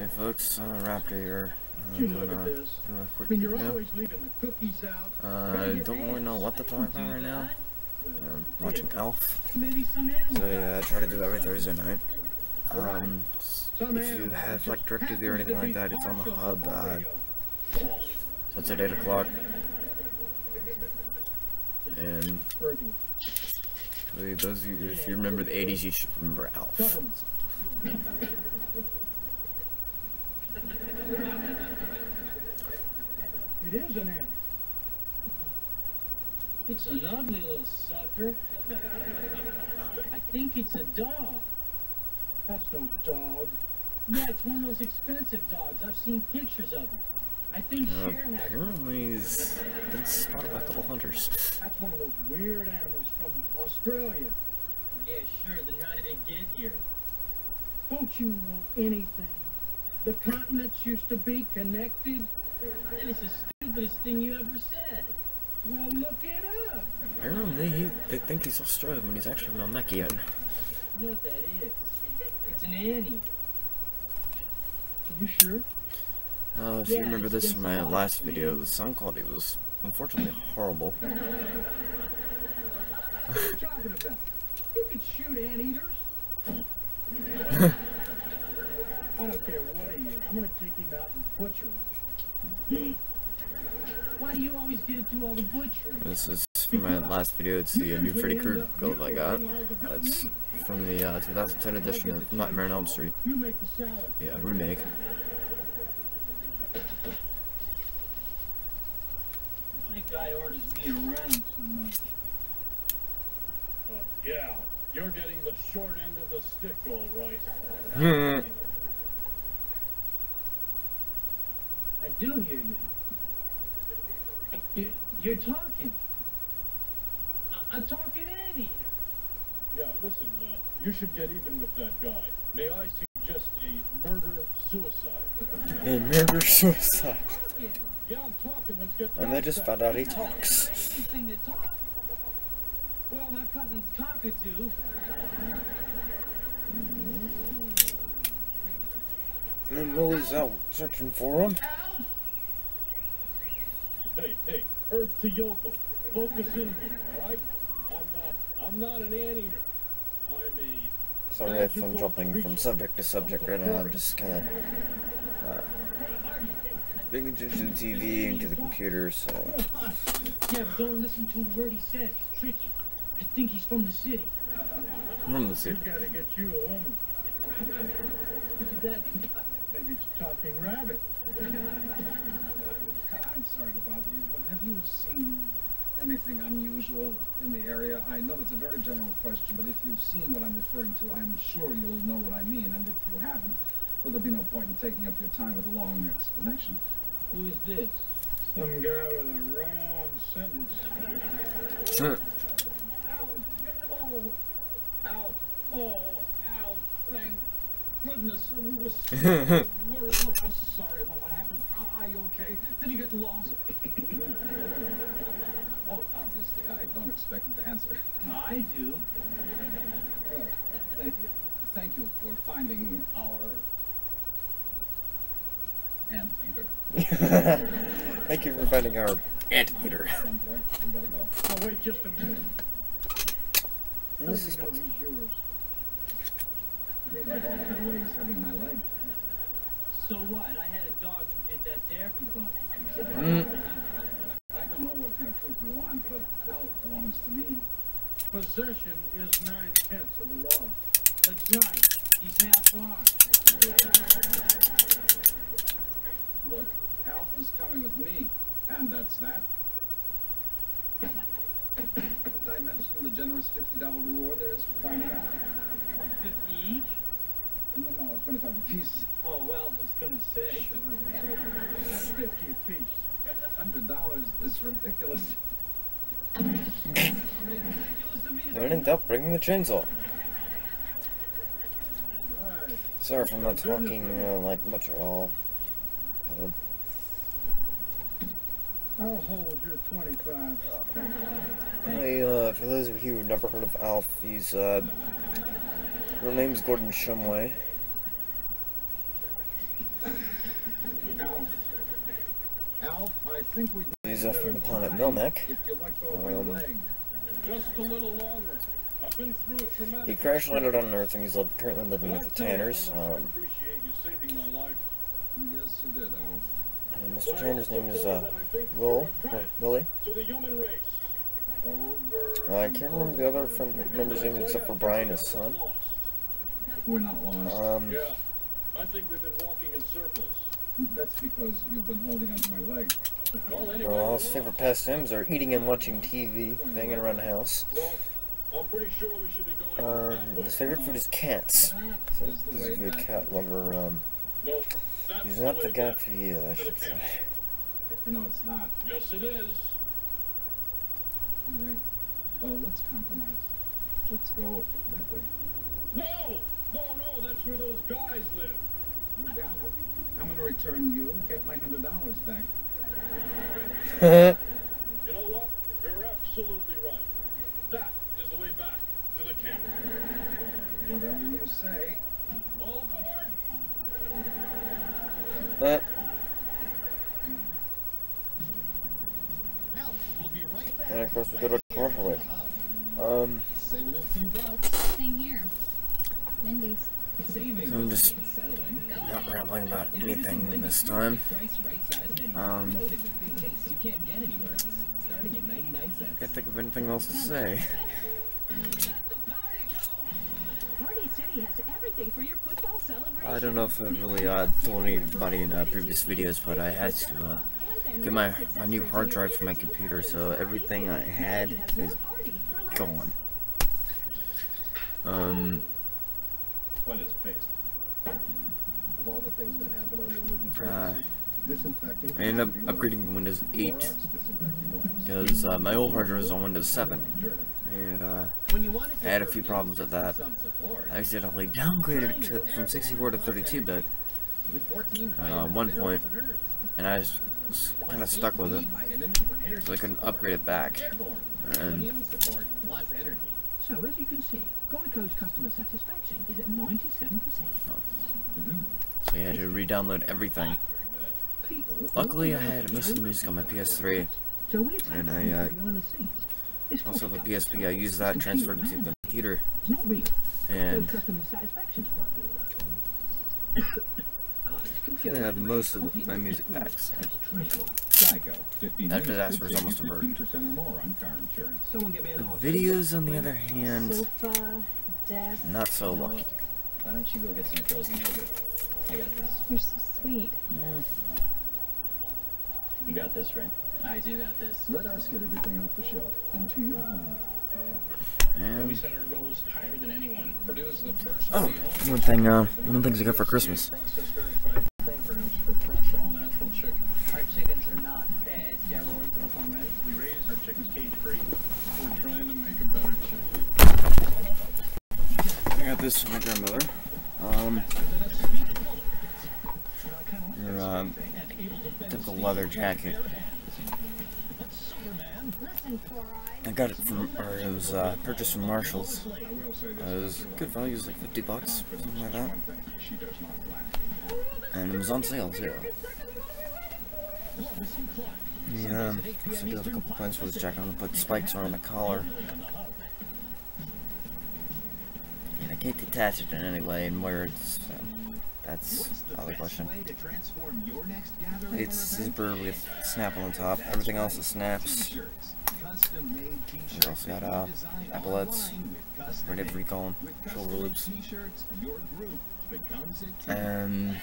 Hey folks, Raptor here. Doing a quick video. I don't really know what to talk about right now. I'm watching ALF. So yeah, I try to do every Thursday night. If you have like DirecTV or anything like that, it's on the hub. So it's at 8 o'clock. And those of you, if you remember the 80s, you should remember ALF. It is an ant. It's an ugly little sucker. I think it's a dog. That's no dog. Yeah, it's one of those expensive dogs. I've seen pictures of him. I think Cher has. Apparently he's been spotted by a couple hunters. That's one of those weird animals from Australia. Yeah, sure. Then how did it get here? Don't you know anything? The continents used to be connected. That is the stupidest thing you ever said. Well, look it up. Apparently they think he's Australian when he's actually Melmekian. You know what that is? It's an Annie. Are you sure? If you remember this from my last video, the sound quality was unfortunately horrible. What are you talking about? You could shoot anteaters. I don't care what he is. I'm gonna take him out and butcher him. Why do you always get to do all the butchering? This is from my last video. It's the new Freddy Krueger glove I got. It's from the 2010 edition of Nightmare on Elm Street. You make the salad. Yeah, remake. That guy orders me around too much. Yeah, you're getting the short end of the stick, all right. I do hear you. You're talking. I'm talking anteater. Yeah, listen, you should get even with that guy. May I suggest a murder-suicide? A murder-suicide. Yeah, I'm talking, let's get And they just found out he talks. Anything to talk. Well, my cousin's cockatoo. And Willie's out searching for him. Hey, Earth to yokel. Focus in here, alright? I'm not an anteater. I'm a... Sorry if I'm jumping from subject to subject right now. I'm just kind of paying attention to the TV and to the computer, so... Yeah, but don't listen to a word he says. He's tricky. I think he's from the city. From the city. He's gotta get you a woman. Look at that. Maybe it's a talking rabbit. I'm sorry to bother you, but have you seen anything unusual in the area? I know that's a very general question, but if you've seen what I'm referring to, I'm sure you'll know what I mean, and if you haven't, well, there'll be no point in taking up your time with a long explanation. Who is this? Some guy with a run-on sentence. Ow, thank goodness, we were so worried. Look, I'm sorry about what happened. Are you okay? Did you get lost? Oh, obviously, I don't expect you to answer. I do. Well, thank you for finding our anteater. Thank you for finding our anteater. Some point, we gotta go. Oh, wait just a minute. And this is How do we know he's yours? He's hugging my leg. So what? I had a dog who did that to everybody. I don't know what kind of proof you want, but Al belongs to me. Possession is 9/10 of the law. That's right. He's half armed. Look, Alf is coming with me, and that's that. Did I mention the generous $50 reward there is for finding out? 50 each? No, 25 apiece. Oh, well, I was gonna say. 50 apiece. $100 is ridiculous. When in doubt, bring the chainsaw. Right. Sorry if I'm not talking like much at all. I'll hold your 25. Hey, for those of you who've never heard of ALF, he's real name's Gordon Shumway. I think we He's from the planet Milnek. if you let go of my leg. Just a little longer. I've been through a traumatic. He crash landed on Earth and he's currently living with the Tanners. I appreciate you saving my life. Yes, you did, Al. Mr. Tanner's name is Willie. To the human race. I can't remember the other member's name except for Brian, his son. We're not lost. Yeah, I think we've been walking in circles. That's because you've been holding onto my leg. Well, anyway, Well, his favorite pastimes are eating and watching TV, hanging around the house. no, I'm pretty sure we should be going that way. His favorite food is cats. So this is a good cat lover. No, that's He's not the way guy back for you, I to the should say. camp. No, it's not. Yes, it is. All right. Let's compromise. Let's go that way. No, that's where those guys live. You got it. I'm gonna return you, get my $100 back. You know what? You're absolutely right. That is the way back to the camp. Whatever you say. All aboard! And of course we go to a commercial break. Saving a few bucks. Same here. Wendy's. So I'm just not rambling about anything this time. Can't think of anything else to say. Party City has everything for your football celebration. I don't know if I really told anybody in previous videos, but I had to get my new hard drive for my computer, so everything I had is gone. What is fixed? Of all the things that happen on your wooden surfaces, disinfecting. I ended up upgrading to Windows 8 because my old hard drive was on Windows 7, and I had a few problems with that. I accidentally downgraded it from 64 to 32-bit at one point, and I was kind of stuck with it, so I couldn't upgrade it back. And So, as you can see, Geico's customer satisfaction is at 97%. so I had to re-download everything. Luckily, I had most of the music on my PS3, So we're and taking I behind the scenes. This also have a coffee cup PSP. I used that, transferred it to the computer, is not real. and Geico's customer satisfaction's quite real, though. God, this I computer have most of my music back, so. That's dreadful. Geico. 15 That disaster is almost averted. 15% or more on car insurance. Someone get me The an off. videos, on the other hand, Sofa, desk. not so lucky. Why don't you go get some frozen yogurt? I got this. You're so sweet. You got this, right? I do got this. Let us get everything off the shelf and to your home. And Set our goals higher than anyone. Produce the first oh, one of the things I got for Christmas. process verified programs for fresh all natural chicken. Our chickens are not fed steroids or hormones. We raise our chickens cage free. We're trying to make a better chicken. I got this from my grandmother. Your typical leather jacket. Listen, Four Eyes. I got it from, or it was purchased from Marshall's. It was good value, it was like $50, something like that. And it was on sale too. Yeah, so I do have a couple plans for this jacket. I'm gonna put spikes around the collar. And I can't detach it in any way and wear it, so that's the other question. It's zipper with snap on the top. Everything else is snaps. We also got epaulets, right for you call them, shoulder loops. And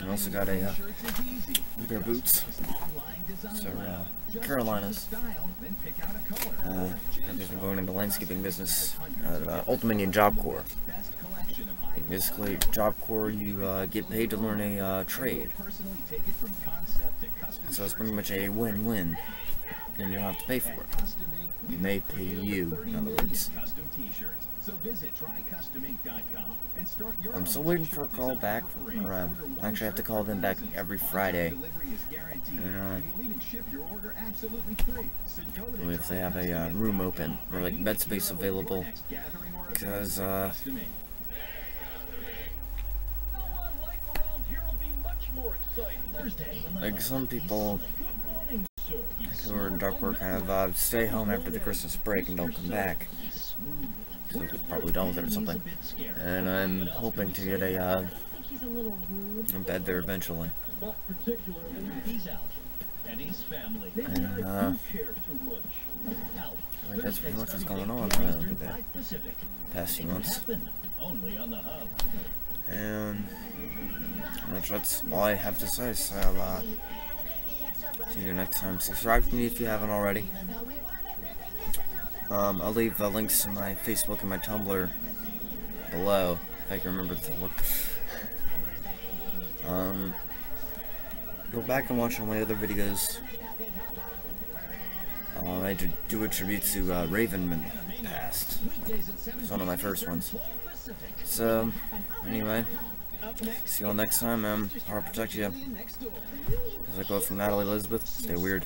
I also got a pair of boots. So Carolinas. I've just been going into landscaping business at Ultimate Indian Job Corps. Basically, Job Corps, you get paid to learn a trade. So it's pretty much a win-win, and you don't have to pay for it. We may pay you, in other words. I'm still waiting for a call back. Actually, I have to call them back every Friday. And, if they have a room open, or like bed space available. Because, like some people who are in dark work kind of stay home after the Christmas break and don't come back. So they're probably done with it or something. And I'm hoping to get a bed there eventually. And like that's pretty much what's going on the past few months. And that's all I have to say, so see you next time. Subscribe to me if you haven't already. I'll leave the links to my Facebook and my Tumblr below, if I can remember the Tumblr. Go back and watch all my other videos. I did do a tribute to Ravenman Past. It's one of my first ones. So, anyway, see you all next time, I'll protect you. As I go from Natalie Elizabeth, stay weird.